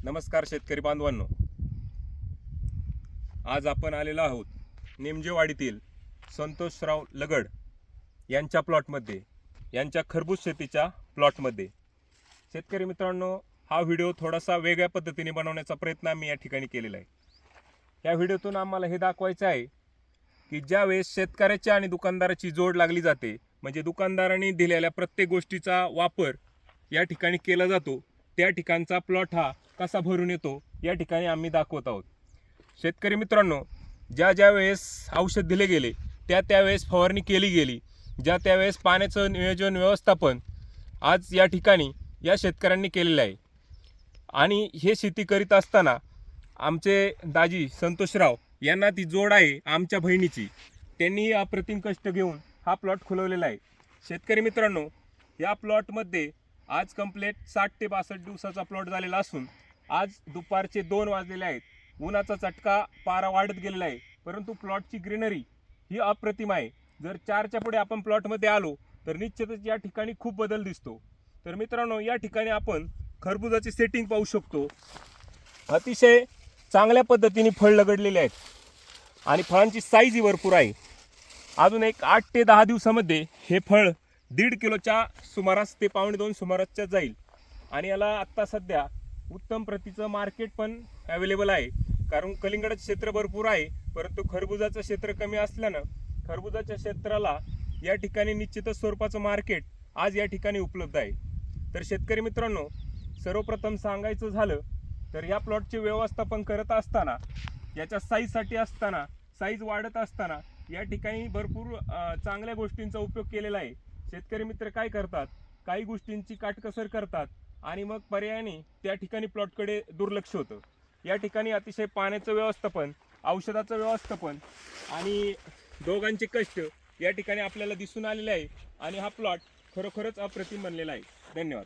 नमस्कार शेतकरी बांधवांनो, आज आपण आलेलो आहोत निमजेवाडीतील संतोषराव लगड यांच्या प्लॉटमध्ये, यांच्या खरबूज शेतीच्या प्लॉटमध्ये. शेतकरी मित्रांनो, हा व्हिडिओ थोडासा वेगळ्या पद्धतीने बनवण्याचा प्रयत्न आम्ही या ठिकाणी केलेला आहे. या व्हिडिओतून आम्हाला हे दाखवायचं आहे की ज्या वेळेस शेतकऱ्याची आणि दुकानदाराची जोड लागली जाते, म्हणजे दुकानदारांनी दिलेल्या प्रत्येक गोष्टीचा वापर या ठिकाणी केला जातो, त्या ठिकाणचा प्लॉट हा कसा भरून येतो या ठिकाणी आम्ही दाखवत आहोत. शेतकरी मित्रांनो, ज्या वेळेस औषध दिले गेले त्यावेळेस फवारणी केली गेली, त्यावेळेस पाण्याचं नियोजन व्यवस्थापन आज या ठिकाणी या शेतकऱ्यांनी केलेलं आहे. आणि हे शेती करीत असताना आमचे दाजी संतोषराव यांना ती जोड आहे आमच्या बहिणीची. त्यांनी अप्रतिम कष्ट घेऊन हा प्लॉट खुलवलेला आहे. शेतकरी मित्रांनो, या प्लॉटमध्ये आज कंप्लीट 60 ते 62 दिवसाचा प्लॉट झालेला असून आज दुपारचे 2 वाजलेले आहेत. उन्हाचा चटका पारा वाढत गेलेला आहे, परंतु प्लॉटची ग्रीनरी ही अप्रतिम आहे. जर 4च्या पुढे आपण प्लॉटमध्ये आलो तर निश्चितच या ठिकाणी खूप बदल दिसतो. तर मित्रांनो, या ठिकाणी आपण खरबुजाची सेटिंग पाहू शकतो. अतिशय चांगल्या पद्धतीने फळ लगडलेले आहेत आणि फळांची साईज ही भरपूर आहे. अजून एक 8 ते 10 दिवसामध्ये हे फळ 1.5 किलोच्या सुमारास ते 1.5-2 सुमारासच्या जाईल. आणि याला आत्ता सध्या उत्तम प्रतीचं मार्केट पण अवेलेबल आहे, कारण कलिंगडाचं क्षेत्र भरपूर आहे, परंतु खरबुजाचं क्षेत्र कमी असल्यानं खरबुजाच्या क्षेत्राला या ठिकाणी निश्चितच स्वरूपाचं मार्केट आज या ठिकाणी उपलब्ध आहे. तर शेतकरी मित्रांनो, सर्वप्रथम सांगायचं झालं तर या प्लॉटचे व्यवस्थापन करत असताना, याच्या साईजसाठी असताना, साईज वाढत असताना या ठिकाणी भरपूर चांगल्या गोष्टींचा उपयोग केलेला आहे. शेतकरी मित्र काय करतात, काही गोष्टींची काटकसर करतात आणि मग पर्यायाने त्या ठिकाणी प्लॉटकडे दुर्लक्ष होतं. या ठिकाणी अतिशय पाण्याचं व्यवस्थापन, औषधाचं व्यवस्थापन आणि दोघांचे कष्ट या ठिकाणी आपल्याला दिसून आलेले आहे आणि हा प्लॉट खरोखरच अप्रतिम बनलेला आहे. धन्यवाद.